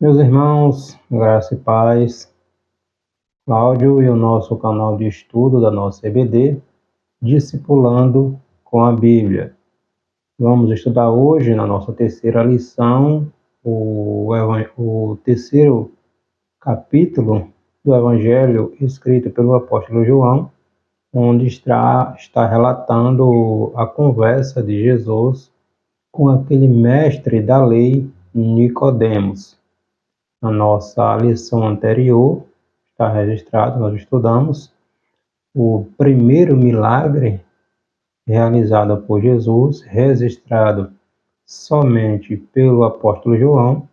Meus irmãos, graça e paz, Cláudio e o nosso canal de estudo da nossa EBD, Discipulando com a Bíblia. Vamos estudar hoje, na nossa terceira lição, o terceiro capítulo do Evangelho escrito pelo apóstolo João, onde está relatando a conversa de Jesus com aquele mestre da lei, Nicodemos. Na nossa lição anterior, está registrado, nós estudamos o primeiro milagre realizado por Jesus, registrado somente pelo apóstolo João,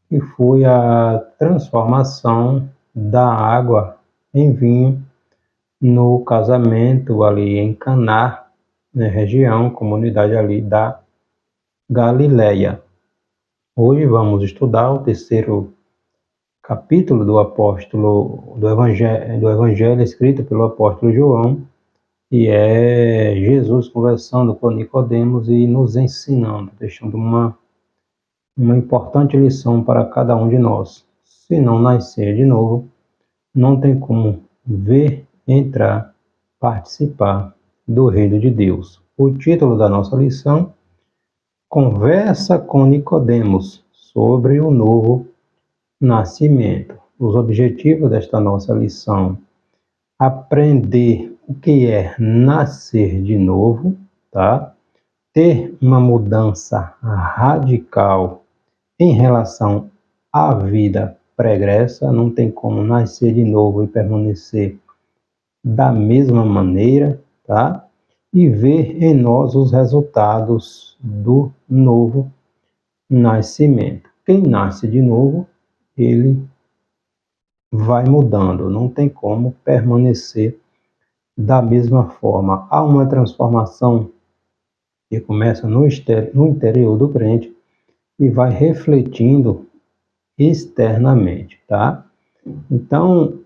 que foi a transformação da água em vinho no casamento ali em Caná, na região, comunidade ali da Galileia. Hoje vamos estudar o terceiro capítulo do Evangelho escrito pelo apóstolo João, e é Jesus conversando com Nicodemos e nos ensinando, deixando uma importante lição para cada um de nós. Se não nascer de novo, não tem como ver, entrar, participar do reino de Deus. O título da nossa lição: Conversa com Nicodemos sobre o novo nascimento. Os objetivos desta nossa lição: aprender o que é nascer de novo, tá? Ter uma mudança radical em relação à vida pregressa, não tem como nascer de novo e permanecer da mesma maneira, tá? E ver em nós os resultados do novo nascimento. Quem nasce de novo, ele vai mudando, não tem como permanecer da mesma forma. Há uma transformação que começa no interior do crente e vai refletindo externamente, tá? Então,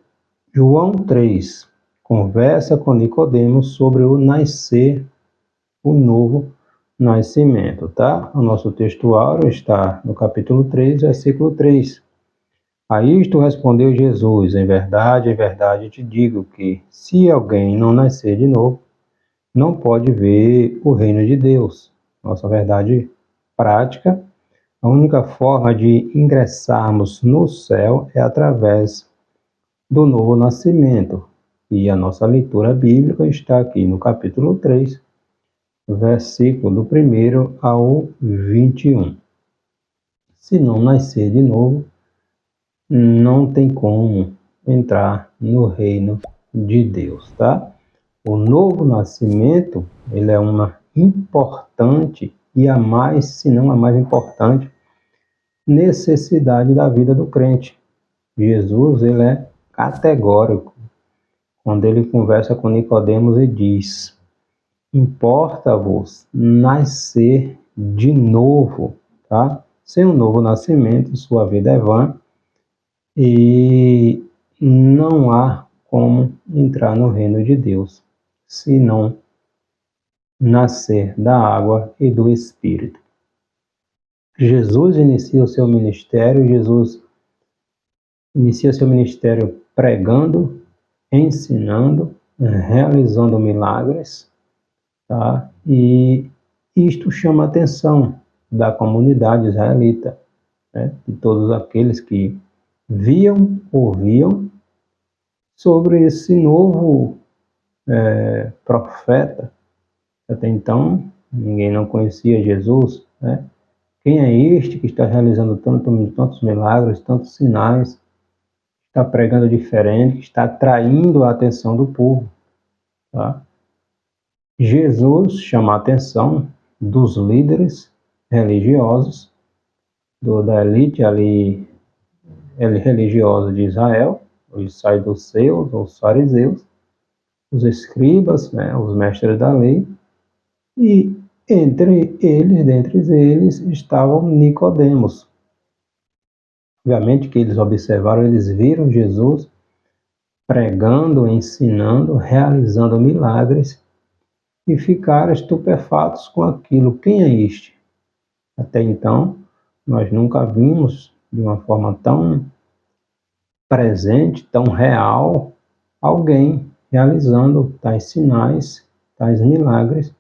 João 3 conversa com Nicodemos sobre o nascer, o novo nascimento, tá? O nosso textuário está no capítulo 3, versículo 3. A isto respondeu Jesus: em verdade te digo que, se alguém não nascer de novo, não pode ver o reino de Deus. Nossa verdade prática: a única forma de ingressarmos no céu é através do novo nascimento. E a nossa leitura bíblica está aqui no capítulo 3, versículo do 1 ao 21. Se não nascer de novo, não tem como entrar no reino de Deus, tá? O novo nascimento, ele é uma importante e a mais, se não a mais importante, necessidade da vida do crente. Jesus, ele é categórico quando ele conversa com Nicodemos e diz: importa-vos nascer de novo, tá? Sem um novo nascimento, sua vida é vã e não há como entrar no reino de Deus se não nascer da água e do Espírito. Jesus inicia seu ministério pregando, ensinando, realizando milagres, tá? E isto chama a atenção da comunidade israelita, né? De todos aqueles que viam, ouviam sobre esse novo profeta. Até então, ninguém não conhecia Jesus, né? Quem é este que está realizando tantos milagres, tantos sinais, está pregando diferente, está atraindo a atenção do povo, tá? Jesus chama a atenção dos líderes religiosos, da elite ali, religiosa de Israel, os saduceus, os fariseus, os escribas, né, os mestres da lei, e dentre eles estavam Nicodemos. Obviamente que eles observaram, eles viram Jesus pregando, ensinando, realizando milagres e ficaram estupefatos com aquilo. Quem é este? Até então, nós nunca vimos de uma forma tão presente, tão real, alguém realizando tais sinais, tais milagres,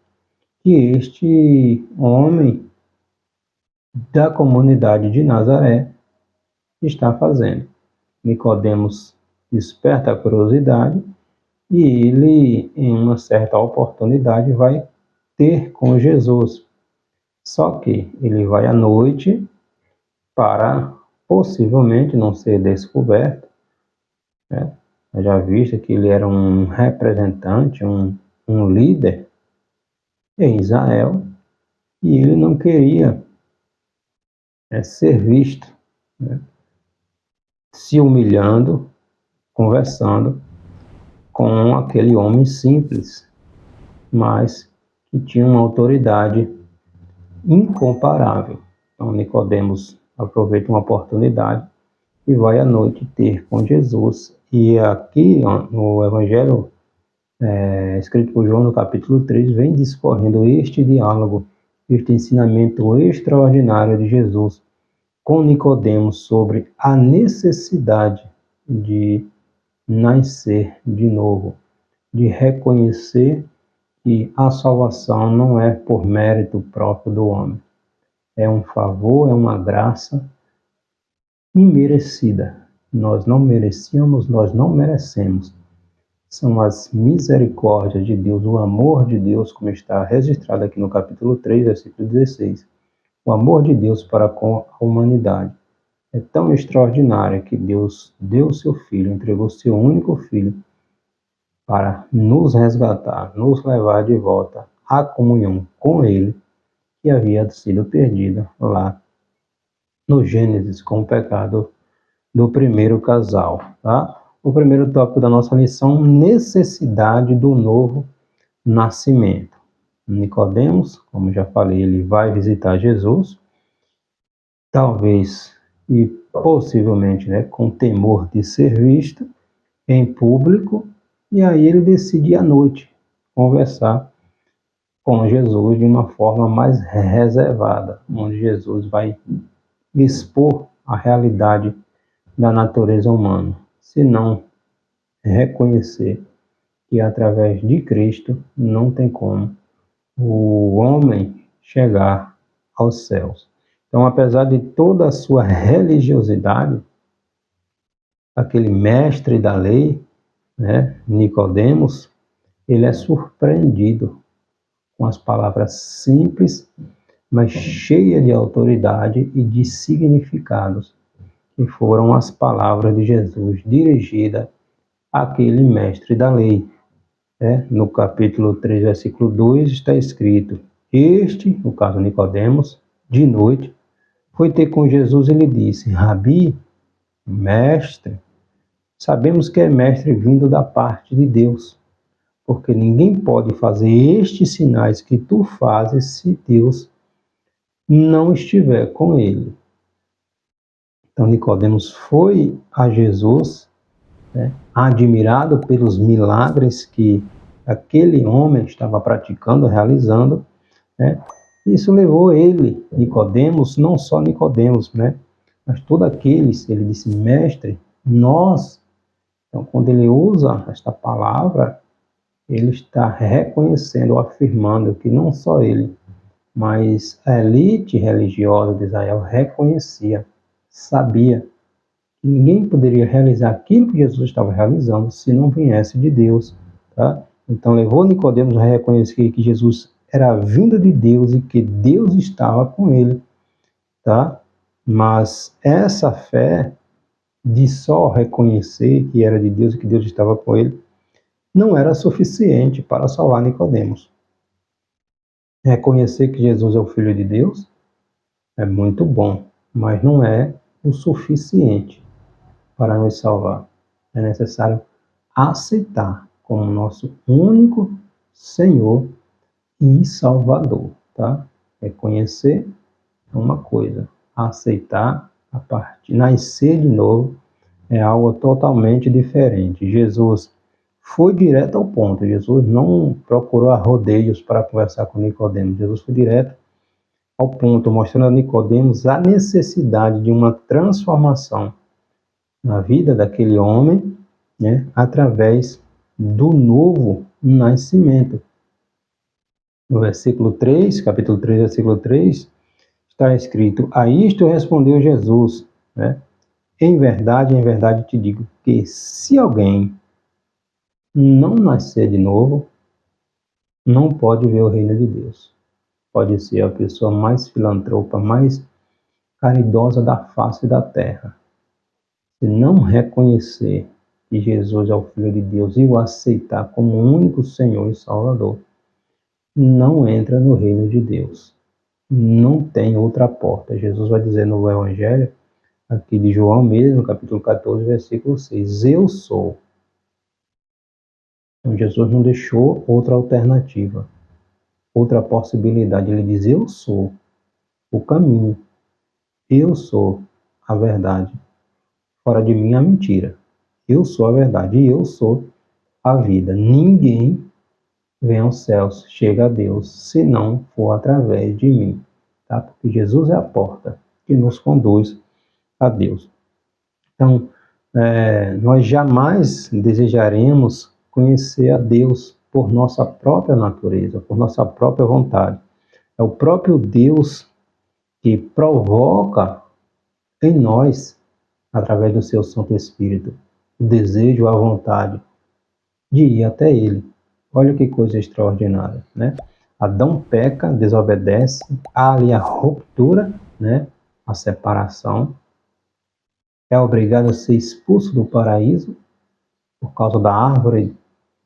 que este homem da comunidade de Nazaré está fazendo. Nicodemos desperta a curiosidade e ele, em uma certa oportunidade, vai ter com Jesus. Só que ele vai à noite para possivelmente não ser descoberto, né? Já visto que ele era um representante, um líder em Israel, e ele não queria ser visto, né, se humilhando, conversando com aquele homem simples, mas que tinha uma autoridade incomparável. Então Nicodemos aproveita uma oportunidade e vai à noite ter com Jesus. E aqui no Evangelho escrito por João no capítulo 3, vem discorrendo este diálogo, este ensinamento extraordinário de Jesus com Nicodemos sobre a necessidade de nascer de novo, de reconhecer que a salvação não é por mérito próprio do homem. É um favor, é uma graça imerecida. Nós não merecíamos, nós não merecemos. São as misericórdias de Deus, o amor de Deus, como está registrado aqui no capítulo 3, versículo 16. O amor de Deus para com a humanidade é tão extraordinário que Deus deu seu Filho, entregou seu único Filho para nos resgatar, nos levar de volta à comunhão com Ele, que havia sido perdida lá no Gênesis com o pecado do primeiro casal. Tá? O primeiro tópico da nossa lição, necessidade do novo nascimento. Nicodemos, como já falei, ele vai visitar Jesus, talvez e possivelmente, né, com temor de ser visto em público, e aí ele decide ir à noite conversar com Jesus de uma forma mais reservada, onde Jesus vai expor a realidade da natureza humana, se não reconhecer que através de Cristo não tem como o homem chegar aos céus. Então, apesar de toda a sua religiosidade, aquele mestre da lei, né, Nicodemos, ele é surpreendido com as palavras simples, mas cheias de autoridade e de significados, que foram as palavras de Jesus dirigidas àquele mestre da lei. No capítulo 3, versículo 2, está escrito: Este, no caso Nicodemos, de noite, foi ter com Jesus e lhe disse: Rabi, mestre, sabemos que é mestre vindo da parte de Deus, porque ninguém pode fazer estes sinais que tu fazes se Deus não estiver com ele. Então Nicodemos foi a Jesus, admirado pelos milagres que aquele homem estava praticando, realizando, Isso levou ele, Nicodemos, não só Nicodemos, mas todos aqueles, ele disse, mestre, nós. Então, quando ele usa esta palavra, ele está reconhecendo, afirmando que não só ele, mas a elite religiosa de Israel reconhecia, sabia que ninguém poderia realizar aquilo que Jesus estava realizando se não viesse de Deus, tá? Então levou Nicodemos a reconhecer que Jesus era a vinda de Deus e que Deus estava com ele, tá? Mas essa fé de só reconhecer que era de Deus e que Deus estava com ele não era suficiente para salvar Nicodemos. Reconhecer que Jesus é o Filho de Deus é muito bom, mas não é o suficiente para nos salvar. É necessário aceitar como nosso único Senhor e Salvador, tá? Reconhecer é uma coisa, aceitar a partir, nascer de novo é algo totalmente diferente. Jesus foi direto ao ponto. Jesus não procurou rodeios para conversar com Nicodemos. Jesus foi direto ao ponto, mostrando a Nicodemos a necessidade de uma transformação na vida daquele homem, né, através do novo nascimento. No versículo 3, capítulo 3, versículo 3, está escrito: a isto respondeu Jesus, né? Em verdade te digo que se alguém não nascer de novo, não pode ver o reino de Deus. Pode ser a pessoa mais filantropa, mais caridosa da face da terra. Se não reconhecer que Jesus é o Filho de Deus e o aceitar como único Senhor e Salvador, não entra no reino de Deus. Não tem outra porta. Jesus vai dizer no Evangelho, aqui de João mesmo, capítulo 14, versículo 6, eu sou. Então Jesus não deixou outra alternativa, outra possibilidade. Ele diz, eu sou o caminho, eu sou a verdade. Fora de mim a mentira. Eu sou a verdade e eu sou a vida. Ninguém vem aos céus, chega a Deus, se não for através de mim. Tá? Porque Jesus é a porta que nos conduz a Deus. Então, nós jamais desejaremos conhecer a Deus por nossa própria natureza, por nossa própria vontade. É o próprio Deus que provoca em nós, através do seu Santo Espírito, o desejo, a vontade de ir até Ele. Olha que coisa extraordinária, né? Adão peca, desobedece, há ali a ruptura, né? A separação. É obrigado a ser expulso do paraíso por causa da árvore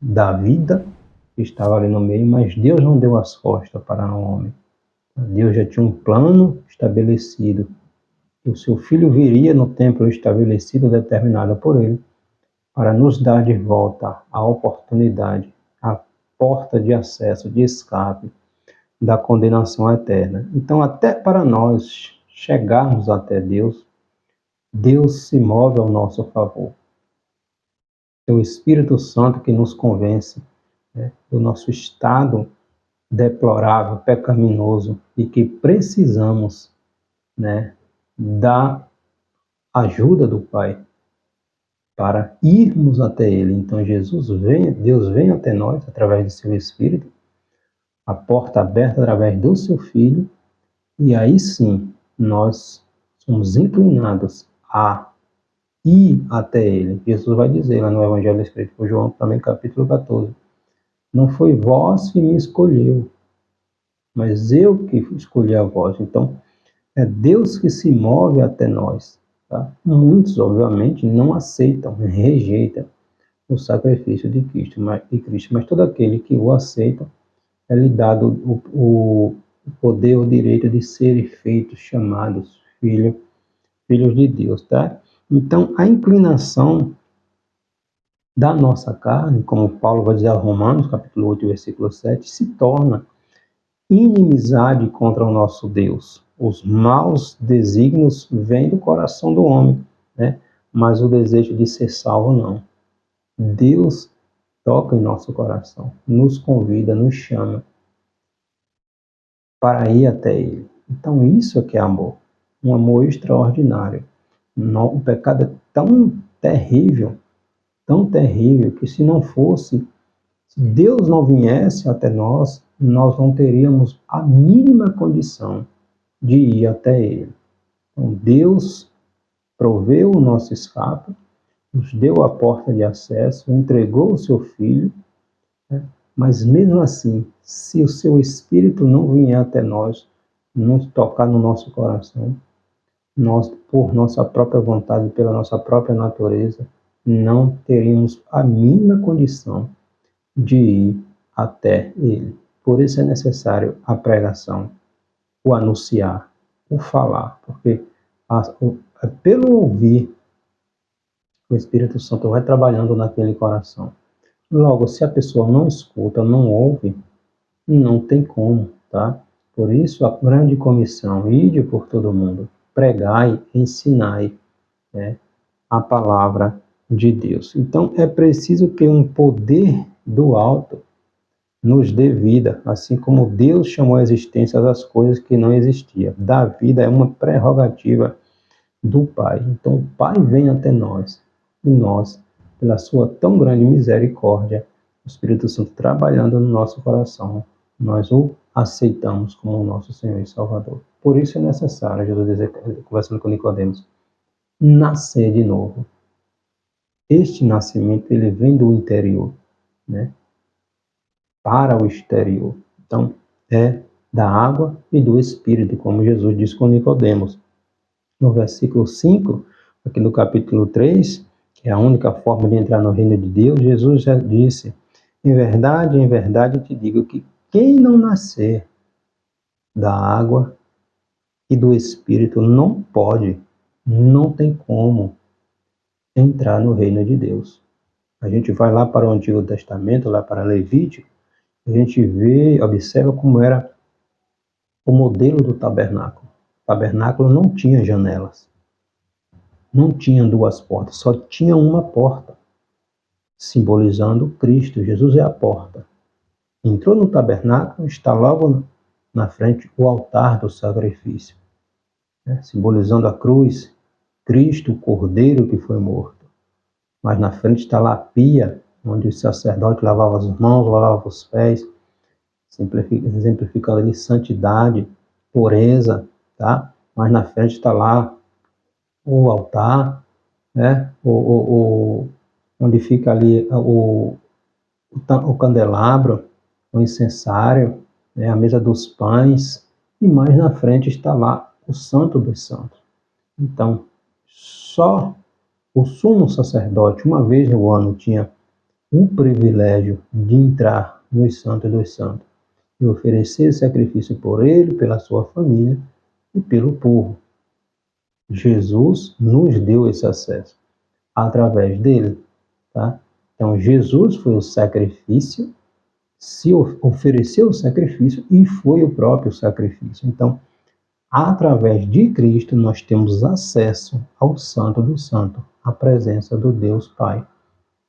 da vida que estava ali no meio, mas Deus não deu as costas para o homem. Deus já tinha um plano estabelecido. O seu filho viria no tempo estabelecido, determinado por ele, para nos dar de volta a oportunidade, a porta de acesso, de escape da condenação eterna. Então, até para nós chegarmos até Deus, Deus se move ao nosso favor. É o Espírito Santo que nos convence, né, do nosso estado deplorável, pecaminoso, e que precisamos, né, da ajuda do Pai para irmos até Ele. Então Deus vem até nós através do seu Espírito, a porta aberta através do seu Filho, e aí sim nós somos inclinados a ir até Ele. Jesus vai dizer lá no Evangelho escrito por João, também capítulo 14, não foi vós que me escolheu, mas eu que escolhi a vós. Então, é Deus que se move até nós. Tá? Muitos, obviamente, não aceitam, rejeitam o sacrifício de Cristo, mas todo aquele que o aceita, é-lhe dado o poder, o direito de serem feitos, chamados filhos de Deus. Tá? Então, a inclinação da nossa carne, como Paulo vai dizer a Romanos, capítulo 8, versículo 7, se torna inimizade contra o nosso Deus. Os maus desígnios vêm do coração do homem, né? Mas o desejo de ser salvo não. Deus toca em nosso coração, nos convida, nos chama para ir até Ele. Então isso é que é amor, um amor extraordinário. O pecado é tão terrível, que se não fosse, se Deus não viesse até nós, nós não teríamos a mínima condição de ir até Ele. Então, Deus proveu o nosso escape, nos deu a porta de acesso, entregou o seu Filho, né? Mas mesmo assim, se o seu Espírito não vier até nós, não tocar no nosso coração, nós, por nossa própria vontade, pela nossa própria natureza, não teríamos a mínima condição de ir até Ele. Por isso é necessário a pregação, o anunciar, o falar, porque pelo ouvir, o Espírito Santo vai trabalhando naquele coração. Logo, se a pessoa não escuta, não ouve, não tem como, tá? Por isso, a grande comissão, ide por todo mundo, pregai, ensinai, né, a palavra de Deus. Então, é preciso que um poder do alto nos dê vida, assim como Deus chamou a existência das coisas que não existiam. Dar vida é uma prerrogativa do Pai. Então o Pai vem até nós, e nós, pela sua tão grande misericórdia, o Espírito Santo trabalhando no nosso coração, nós o aceitamos como nosso Senhor e Salvador. Por isso é necessário, Jesus diz, conversando com Nicodemos, nascer de novo. Este nascimento, ele vem do interior, né, para o exterior. Então, é da água e do Espírito, como Jesus disse com Nicodemos. No versículo 5, aqui no capítulo 3, que é a única forma de entrar no reino de Deus, Jesus já disse, em verdade te digo que quem não nascer da água e do Espírito não pode, não tem como entrar no reino de Deus. A gente vai lá para o Antigo Testamento, lá para Levítico, a gente vê, observa como era o modelo do tabernáculo. O tabernáculo não tinha janelas, não tinha duas portas, só tinha uma porta, simbolizando Cristo. Jesus é a porta. Entrou no tabernáculo, está logo na frente o altar do sacrifício, né? Simbolizando a cruz, Cristo, o Cordeiro que foi morto. Mas na frente está lá a pia, onde o sacerdote lavava as mãos, lavava os pés, exemplificando ali santidade, pureza, tá? Mas na frente está lá o altar, né? Onde fica ali o candelabro, o incensário, né? A mesa dos pães, e mais na frente está lá o Santo dos Santos. Então, só o sumo sacerdote, uma vez no ano, tinha o privilégio de entrar no Santo dos Santos e oferecer sacrifício por ele, pela sua família e pelo povo. Jesus nos deu esse acesso através dele, tá? Então Jesus foi o sacrifício, se ofereceu o sacrifício e foi o próprio sacrifício. Então, através de Cristo nós temos acesso ao Santo dos Santos, à presença do Deus Pai,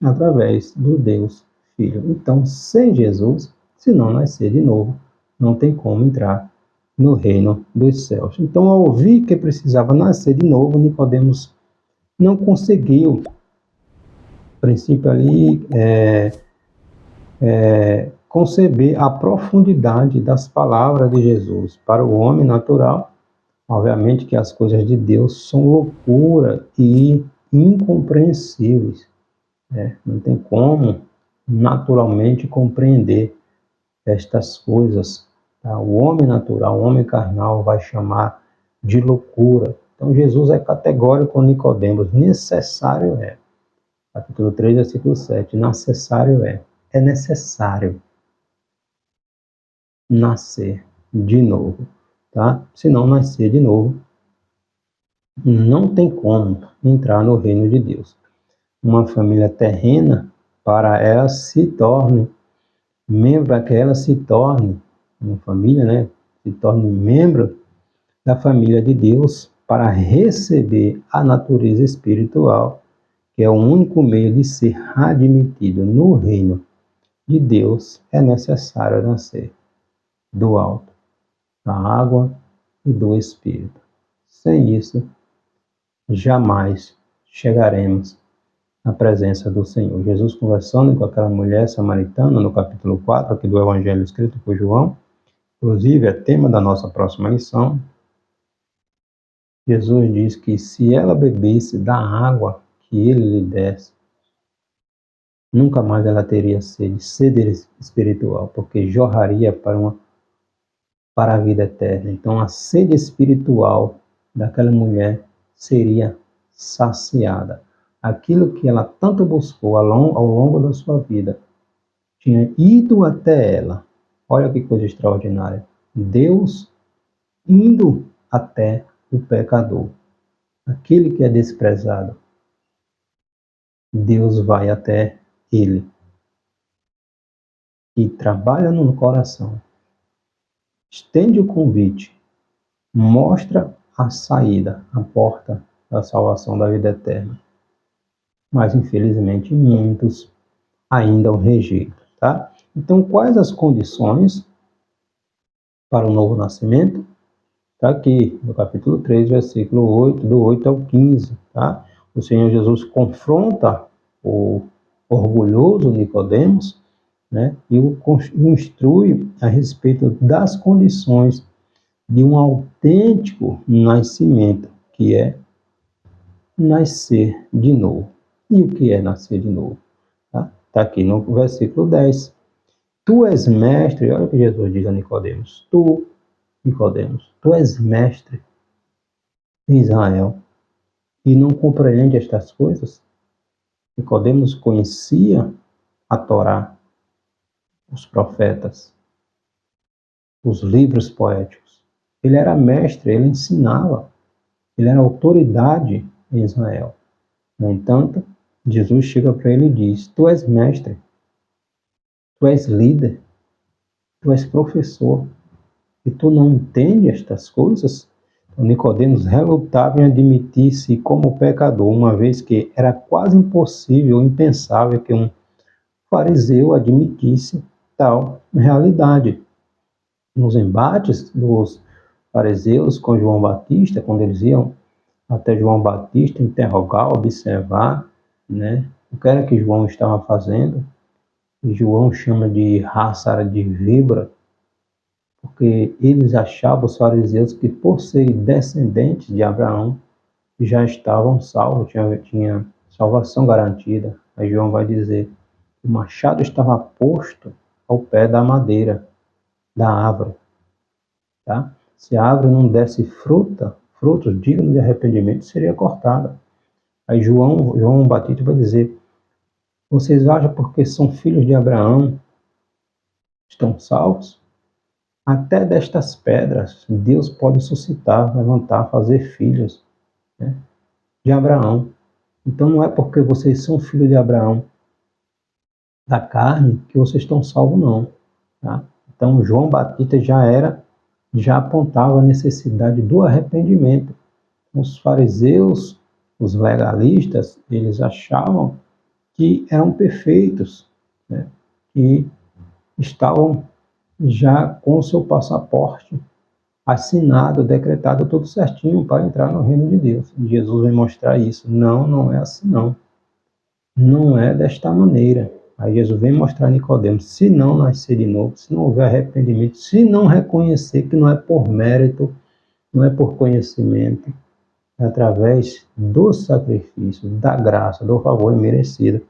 através do Deus Filho. Então, sem Jesus, se não nascer de novo, não tem como entrar no reino dos céus. Então, ao ouvir que precisava nascer de novo, Nicodemos não conseguiu, a princípio ali, conceber a profundidade das palavras de Jesus. Para o homem natural, obviamente que as coisas de Deus são loucura e incompreensíveis, né? Não tem como naturalmente compreender estas coisas, tá? O homem natural, o homem carnal vai chamar de loucura. Então Jesus é categórico com Nicodemos, necessário é. Capítulo 3, versículo 7, necessário é necessário nascer de novo, tá? Se não nascer de novo, não tem como entrar no reino de Deus. Uma família terrena, para ela se torne membro, para que ela se torne uma família, né? Se torne membro da família de Deus para receber a natureza espiritual, que é o único meio de ser admitido no reino de Deus, é necessário nascer do alto, da água e do Espírito. Sem isso, jamais chegaremos à presença do Senhor. Jesus conversando com aquela mulher samaritana no capítulo 4 aqui do Evangelho escrito por João, inclusive é tema da nossa próxima lição. Jesus diz que se ela bebesse da água que ele lhe desse, nunca mais ela teria sede espiritual, porque jorraria para a vida eterna. Então a sede espiritual daquela mulher seria saciada. Aquilo que ela tanto buscou ao longo da sua vida tinha ido até ela. Olha que coisa extraordinária. Deus indo até o pecador. Aquele que é desprezado. Deus vai até ele e trabalha no coração. Estende o convite. Mostra a saída, a porta da salvação da vida eterna. Mas, infelizmente, muitos ainda o rejeitam, tá? Então, quais as condições para o novo nascimento? Está aqui no capítulo 3, versículo 8, do 8 ao 15, tá? O Senhor Jesus confronta o orgulhoso Nicodemos, né? E o instrui a respeito das condições de um autêntico nascimento, que é nascer de novo. E o que é nascer de novo? Tá aqui no versículo 10. Tu és mestre, olha o que Jesus diz a Nicodemos. Nicodemos, tu és mestre em Israel e não compreende estas coisas? Nicodemos conhecia a Torá, os profetas, os livros poéticos. Ele era mestre, ele ensinava, ele era autoridade em Israel. No entanto, Jesus chega para ele e diz: tu és mestre, tu és líder, tu és professor, e tu não entende estas coisas? Então, Nicodemos relutava em admitir-se como pecador, uma vez que era quase impossível, impensável que um fariseu admitisse tal realidade. Nos embates dos fariseus com João Batista, quando eles iam até João Batista interrogar, observar, né, o que era que João estava fazendo, e João chama de raça de víbora, porque eles achavam, os fariseus, que por serem descendentes de Abraão, já estavam salvos, tinha salvação garantida. Aí João vai dizer: o machado estava posto ao pé da madeira, da árvore. Tá? Se a árvore não desse frutos dignos de arrependimento, seria cortada. Aí João Batista vai dizer: vocês acham porque são filhos de Abraão, estão salvos? Até destas pedras, Deus pode suscitar, levantar, fazer filhos, né, de Abraão. Então não é porque vocês são filhos de Abraão da carne que vocês estão salvos, não. Tá? Então João Batista já apontava a necessidade do arrependimento. Os fariseus, os legalistas, eles achavam que eram perfeitos, né, que estavam já com o seu passaporte assinado, decretado, tudo certinho para entrar no reino de Deus. E Jesus vai mostrar isso. Não, não é assim não. Não é desta maneira. Aí Jesus vem mostrar a Nicodemos: se não nascer de novo, se não houver arrependimento, se não reconhecer que não é por mérito, não é por conhecimento, é através do sacrifício, da graça, do favor imerecido,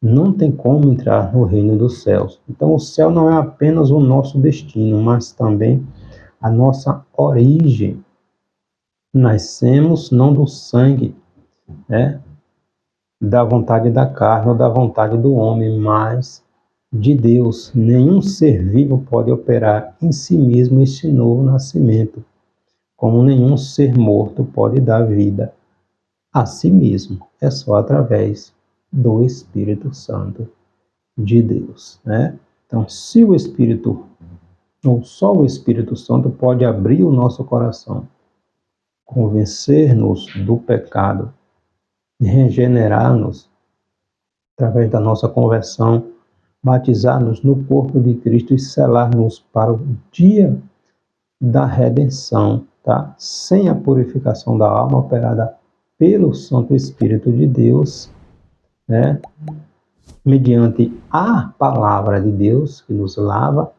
não tem como entrar no reino dos céus. Então o céu não é apenas o nosso destino, mas também a nossa origem. Nascemos não do sangue, né, da vontade da carne ou da vontade do homem, mas de Deus. Nenhum ser vivo pode operar em si mesmo este novo nascimento, como nenhum ser morto pode dar vida a si mesmo. É só através do Espírito Santo de Deus, né? Então, se o Espírito, ou só o Espírito Santo pode abrir o nosso coração, convencer-nos do pecado, regenerar-nos através da nossa conversão, batizar-nos no corpo de Cristo e selar-nos para o dia da redenção, tá? Sem a purificação da alma operada pelo Santo Espírito de Deus, né, mediante a palavra de Deus que nos lava,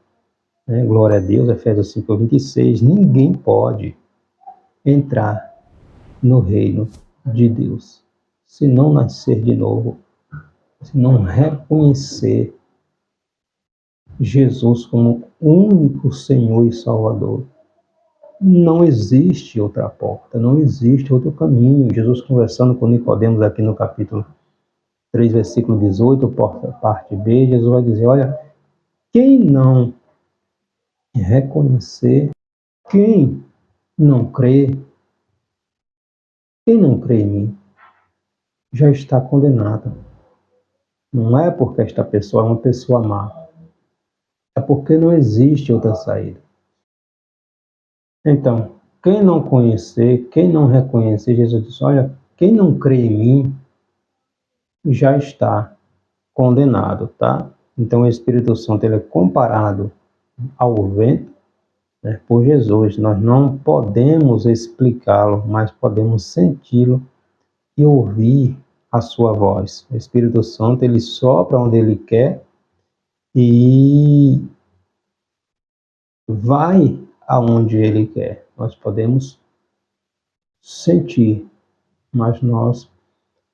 né, glória a Deus, Efésios 5:26, ninguém pode entrar no reino de Deus se não nascer de novo, se não reconhecer Jesus como único Senhor e Salvador. Não existe outra porta, não existe outro caminho. Jesus conversando com Nicodemos aqui no capítulo 3, versículo 18, parte B, Jesus vai dizer: olha, quem não reconhecer, quem não crê em mim, já está condenado. Não é porque esta pessoa é uma pessoa má, é porque não existe outra saída. Então, quem não conhecer, quem não reconhecer, Jesus diz: olha, quem não crê em mim, já está condenado, tá? Então o Espírito Santo ele é comparado ao vento, né, por Jesus. Nós não podemos explicá-lo, mas podemos senti-lo e ouvir a sua voz. O Espírito Santo ele sopra onde ele quer e vai aonde ele quer. Nós podemos sentir, mas nós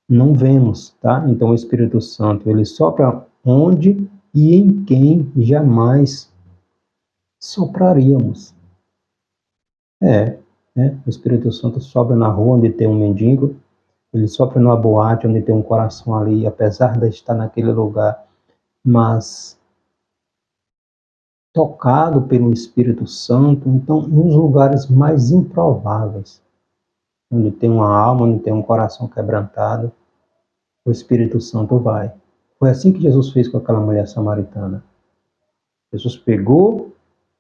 não vemos, tá? Então o Espírito Santo ele sopra onde e em quem jamais sopraríamos. Né? O Espírito Santo sopra na rua onde tem um mendigo, ele sopra numa boate onde tem um coração ali, apesar de estar naquele lugar, mas tocado pelo Espírito Santo, então nos lugares mais improváveis, onde tem uma alma, onde tem um coração quebrantado, o Espírito Santo vai. Foi assim que Jesus fez com aquela mulher samaritana. Jesus pegou,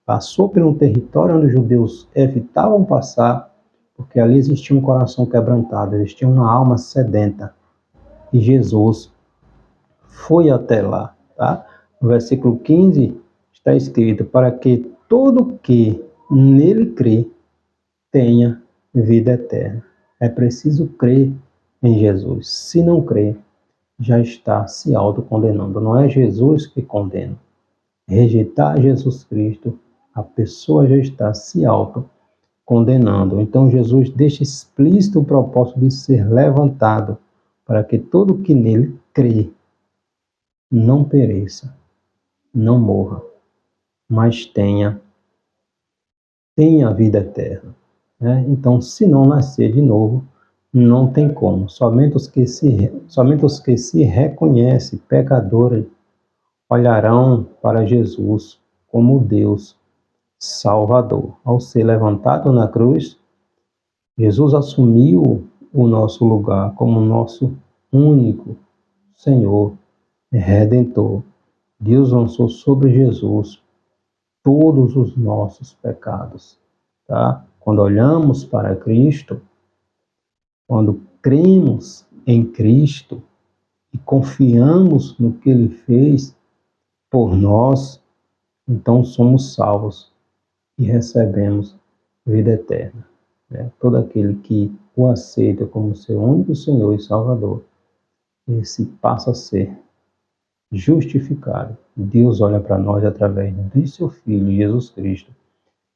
passou por um território onde os judeus evitavam passar, porque ali existia um coração quebrantado, existia uma alma sedenta. E Jesus foi até lá. Tá? No versículo 15 está escrito, para que todo que nele crê tenha vida eterna. É preciso crer em Jesus. Se não crer, já está se autocondenando. Não é Jesus que condena. Rejeitar Jesus Cristo, a pessoa já está se autocondenando. Então Jesus deixa explícito o propósito de ser levantado, para que todo que nele crê não pereça, não morra, mas tenha a vida eterna. Né? Então, se não nascer de novo, não tem como. Somente os que se reconhecem pecadores olharão para Jesus como Deus Salvador. Ao ser levantado na cruz, Jesus assumiu o nosso lugar como nosso único Senhor Redentor. Deus lançou sobre Jesus todos os nossos pecados. Tá? Quando olhamos para Cristo, quando cremos em Cristo e confiamos no que Ele fez por nós, então somos salvos e recebemos vida eterna. Né? Todo aquele que o aceita como seu único Senhor e Salvador, esse passa a ser justificado. Deus olha para nós através de seu Filho, Jesus Cristo,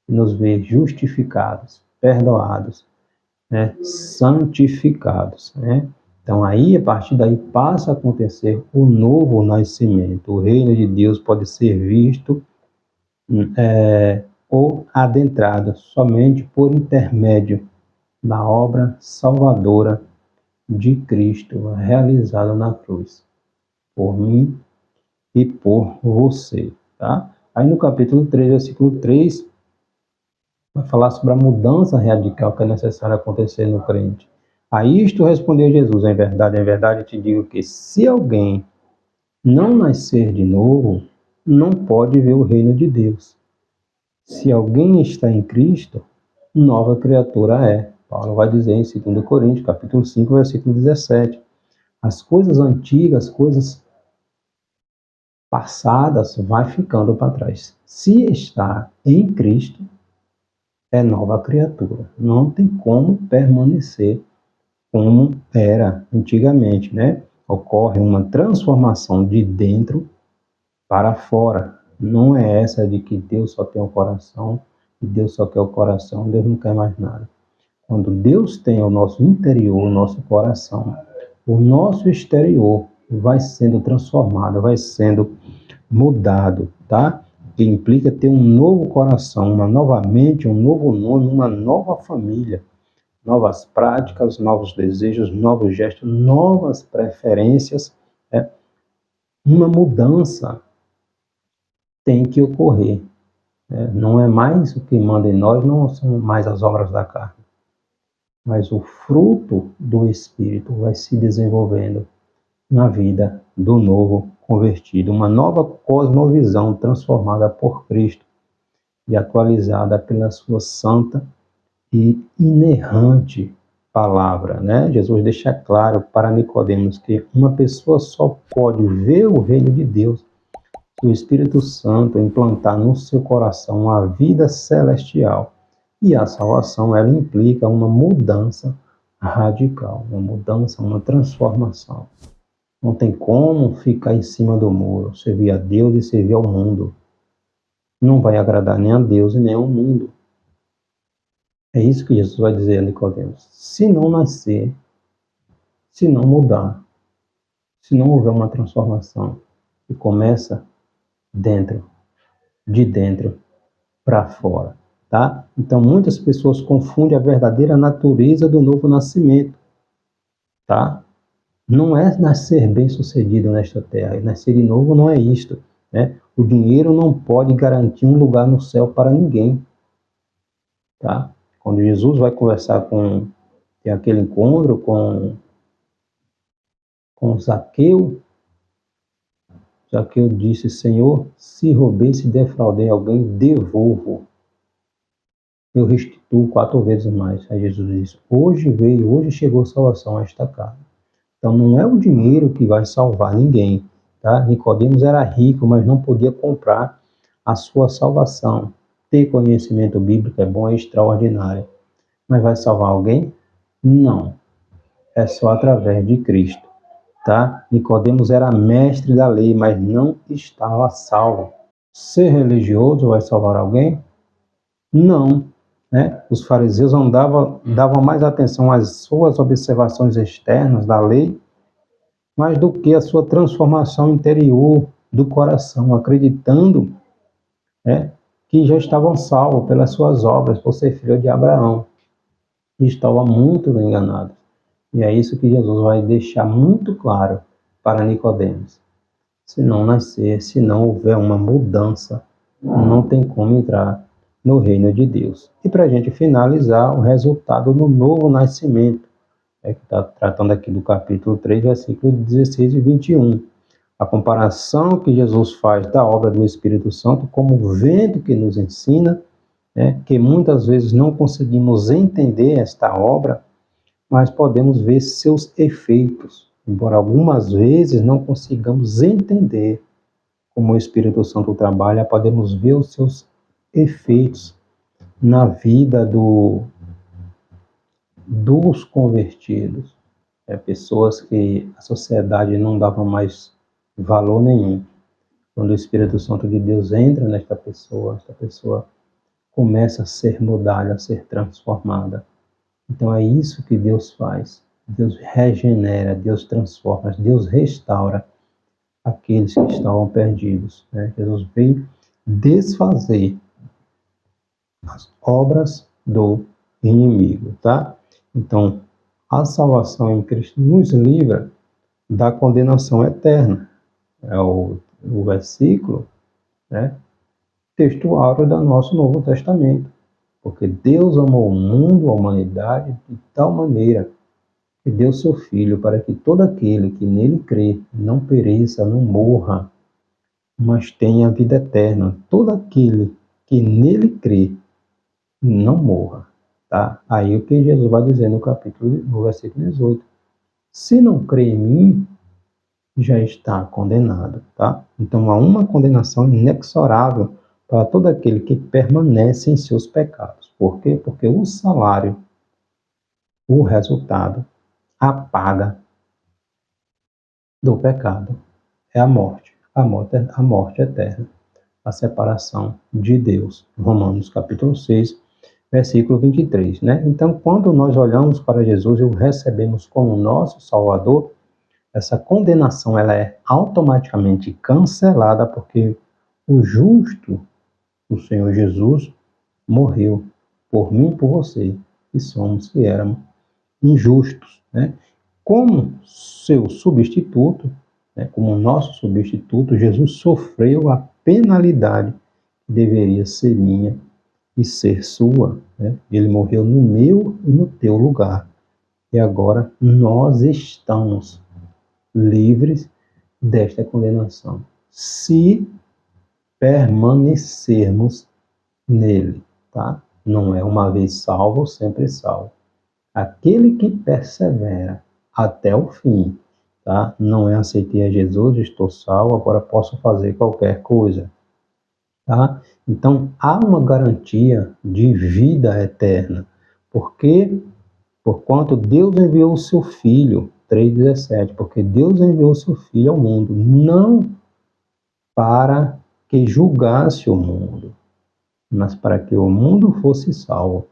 e nos vê justificados, perdoados, né? Santificados. Né? Então aí, a partir daí, passa a acontecer o novo nascimento. O reino de Deus pode ser visto ou adentrado somente por intermédio da obra salvadora de Cristo, realizada na cruz, por mim e por você. Tá? Aí no capítulo 3, versículo 3, vai falar sobre a mudança radical que é necessária acontecer no crente. A isto respondeu Jesus, em verdade te digo que se alguém não nascer de novo, não pode ver o reino de Deus. Se alguém está em Cristo, nova criatura é. Paulo vai dizer em 2 Coríntios, capítulo 5, versículo 17. As coisas antigas, coisas passadas, vai ficando para trás. Se está em Cristo, é nova criatura. Não tem como permanecer como era antigamente, né? Ocorre uma transformação de dentro para fora. Não é essa de que Deus só tem o coração e Deus só quer o coração, Deus não quer mais nada. Quando Deus tem o nosso interior, o nosso coração, o nosso exterior vai sendo transformado, vai sendo mudado, tá? Que implica ter um novo coração, uma nova mente, um novo nome, uma nova família, novas práticas, novos desejos, novos gestos, novas preferências, né? Uma mudança tem que ocorrer. Né? Não é mais o que manda em nós, não são mais as obras da carne, mas o fruto do Espírito vai se desenvolvendo na vida do novo convertido, uma nova cosmovisão transformada por Cristo e atualizada pela sua santa e inerrante palavra, né? Jesus deixa claro para Nicodemos que uma pessoa só pode ver o reino de Deus o Espírito Santo implantar no seu coração a vida celestial. E a salvação, ela implica uma mudança radical, uma mudança, uma transformação. Não tem como ficar em cima do muro, servir a Deus e servir ao mundo. Não vai agradar nem a Deus e nem ao mundo. É isso que Jesus vai dizer a Nicodemos. Se não nascer, se não mudar, se não houver uma transformação, que começa de dentro para fora, tá? Então muitas pessoas confundem a verdadeira natureza do novo nascimento, tá? Não é nascer bem-sucedido nesta terra, nascer de novo não é isto, né? O dinheiro não pode garantir um lugar no céu para ninguém, tá? Quando Jesus vai conversar tem aquele encontro com Zaqueu, Zaqueu disse: Senhor, se roubei, se defraudei alguém, devolvo. Eu restituo 4 vezes mais. Aí Jesus disse: hoje chegou salvação a esta casa. Então não é o dinheiro que vai salvar ninguém, tá? Nicodemos era rico, mas não podia comprar a sua salvação. Ter conhecimento bíblico é bom, é extraordinário. Mas vai salvar alguém? Não. É só através de Cristo, tá? Nicodemos era mestre da lei, mas não estava salvo. Ser religioso vai salvar alguém? Não, né? Os fariseus davam mais atenção às suas observações externas da lei, mais do que a sua transformação interior do coração, acreditando, né, que já estavam salvos pelas suas obras, por ser filho de Abraão. E estavam muito enganados. E é isso que Jesus vai deixar muito claro para Nicodemos. Se não nascer, se não houver uma mudança, não tem como entrar no reino de Deus. E para a gente finalizar, o resultado do novo nascimento, que está tratando aqui do capítulo 3, versículos 16 e 21. A comparação que Jesus faz da obra do Espírito Santo como o vento que nos ensina, que muitas vezes não conseguimos entender esta obra, mas podemos ver seus efeitos, embora algumas vezes não consigamos entender como o Espírito Santo trabalha, podemos ver os seus efeitos na vida dos convertidos. Pessoas que a sociedade não dava mais valor nenhum. Quando o Espírito Santo de Deus entra nesta pessoa, esta pessoa começa a ser mudada, a ser transformada. Então é isso que Deus faz. Deus regenera, Deus transforma, Deus restaura aqueles que estavam perdidos, né? Jesus veio desfazer as obras do inimigo, tá? Então, a salvação em Cristo nos livra da condenação eterna. É o versículo, né, textual do nosso Novo Testamento. Porque Deus amou o mundo, a humanidade, de tal maneira que deu seu Filho para que todo aquele que nele crê não pereça, não morra, mas tenha a vida eterna. Todo aquele que nele crê não morra, tá? Aí o que Jesus vai dizer no versículo 18. Se não crê em mim, já está condenado, tá? Então há uma condenação inexorável para todo aquele que permanece em seus pecados. Por quê? Porque o salário, o resultado, a paga do pecado é a morte eterna, a separação de Deus. Romanos capítulo 6, versículo 23, né? Então, quando nós olhamos para Jesus e o recebemos como nosso Salvador, essa condenação ela é automaticamente cancelada, porque o justo, o Senhor Jesus, morreu por mim e por você, que éramos injustos, né? Como seu substituto, né, como nosso substituto, Jesus sofreu a penalidade que deveria ser minha e ser sua, né? Ele morreu no meu e no teu lugar. E agora nós estamos livres desta condenação, se permanecermos nele, tá? Não é uma vez salvo ou sempre salvo. Aquele que persevera até o fim, tá? Não é aceitei a Jesus, estou salvo, agora posso fazer qualquer coisa, tá? Então, há uma garantia de vida eterna, porque porquanto Deus enviou o seu Filho, 3,17, porque Deus enviou o seu Filho ao mundo, não para que julgasse o mundo, mas para que o mundo fosse salvo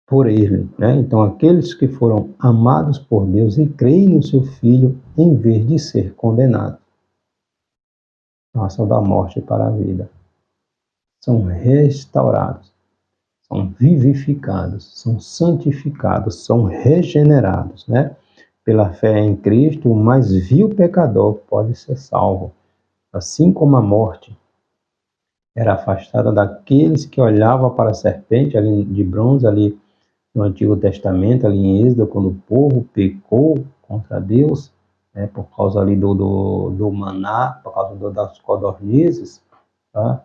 por ele, né? Então, aqueles que foram amados por Deus e creem no seu Filho, em vez de ser condenados, passam da morte para a vida, são restaurados, são vivificados, são santificados, são regenerados, né? Pela fé em Cristo, o mais vil pecador pode ser salvo, assim como a morte era afastada daqueles que olhavam para a serpente ali de bronze ali no Antigo Testamento, ali em Êxodo, quando o povo pecou contra Deus, né, por causa ali do maná, por causa das codornizes, tá?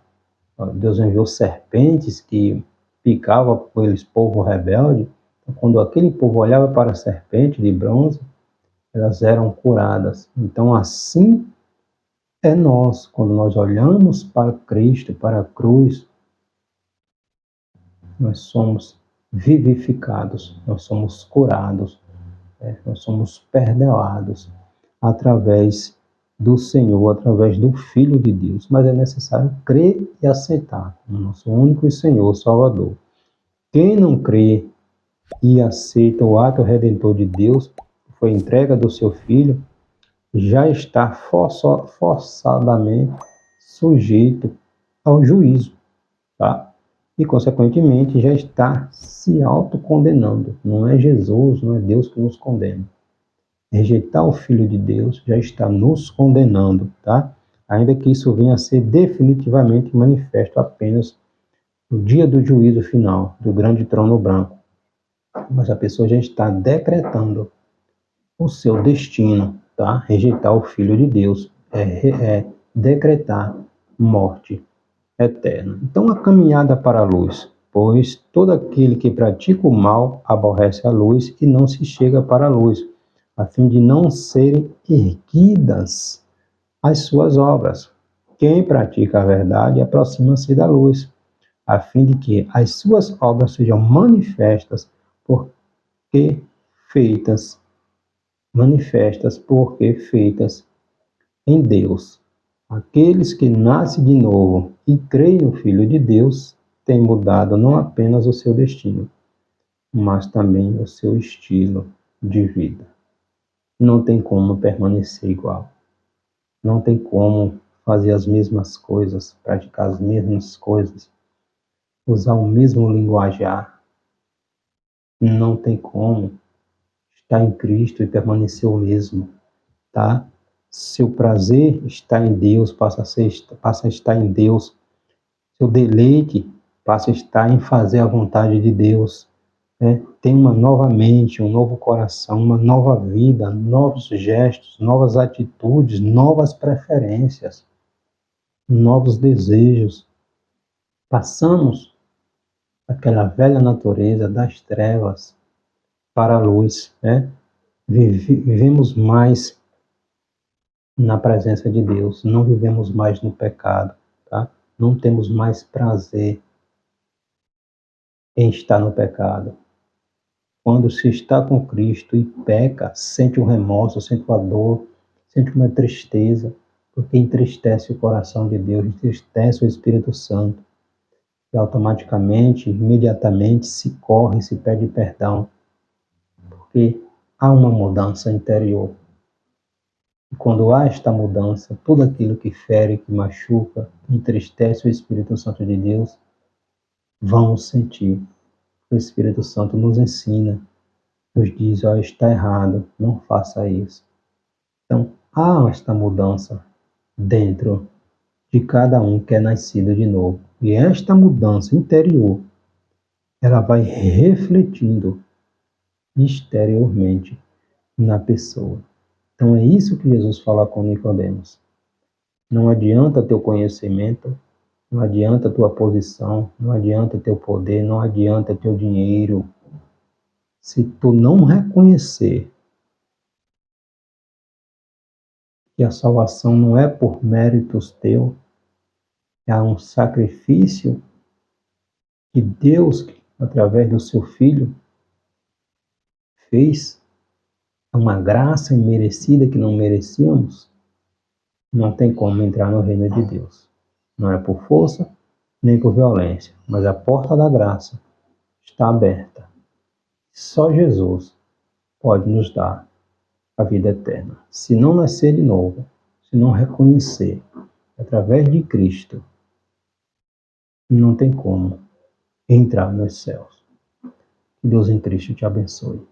Deus enviou serpentes que picavam aqueles povo rebelde. Então, quando aquele povo olhava para a serpente de bronze, elas eram curadas. Então, assim é nós, quando nós olhamos para Cristo, para a cruz, nós somos vivificados, nós somos curados, nós somos perdoados através do Senhor, através do Filho de Deus. Mas é necessário crer e aceitar o nosso único Senhor Salvador. Quem não crê e aceita o ato redentor de Deus, que foi a entrega do seu Filho, já está forçadamente sujeito ao juízo, tá? E, consequentemente, já está se autocondenando. Não é Jesus, não é Deus que nos condena. Rejeitar o Filho de Deus já está nos condenando, tá? Ainda que isso venha a ser definitivamente manifesto apenas no dia do juízo final, do grande trono branco. Mas a pessoa já está decretando o seu destino, tá? Rejeitar o Filho de Deus é decretar morte eterna. Então, a caminhada para a luz, pois todo aquele que pratica o mal aborrece a luz e não se chega para a luz, a fim de não serem erguidas as suas obras. Quem pratica a verdade aproxima-se da luz, a fim de que as suas obras sejam feitas porque feitas em Deus. Aqueles que nascem de novo e creem no Filho de Deus têm mudado não apenas o seu destino, mas também o seu estilo de vida. Não tem como permanecer igual. Não tem como fazer as mesmas coisas, praticar as mesmas coisas, usar o mesmo linguajar. Não tem como estar em Cristo e permanecer o mesmo, tá? Seu prazer está em Deus, passa a estar em Deus. Seu deleite passa a estar em fazer a vontade de Deus. Né? Tem uma nova mente, um novo coração, uma nova vida, novos gestos, novas atitudes, novas preferências, novos desejos. Passamos daquela velha natureza das trevas para a luz. Né? Vivemos mais na presença de Deus, não vivemos mais no pecado, tá? Não temos mais prazer em estar no pecado. Quando se está com Cristo e peca, sente um remorso, sente uma dor, sente uma tristeza, porque entristece o coração de Deus, entristece o Espírito Santo. E automaticamente, imediatamente, se corre, se pede perdão, porque há uma mudança interior. E quando há esta mudança, tudo aquilo que fere, que machuca, que entristece o Espírito Santo de Deus, vamos sentir. O Espírito Santo nos ensina, nos diz, ó, está errado, não faça isso. Então, há esta mudança dentro de cada um que é nascido de novo. E esta mudança interior, ela vai refletindo exteriormente na pessoa. Então, é isso que Jesus fala com Nicodemos. Não adianta teu conhecimento, não adianta tua posição, não adianta teu poder, não adianta teu dinheiro. Se tu não reconhecer que a salvação não é por méritos teus, é um sacrifício que Deus, através do seu Filho, fez, uma graça imerecida que não merecíamos, não tem como entrar no reino de Deus. Não é por força, nem por violência, mas a porta da graça está aberta. Só Jesus pode nos dar a vida eterna. Se não nascer de novo, se não reconhecer, através de Cristo, não tem como entrar nos céus. Que Deus em Cristo te abençoe.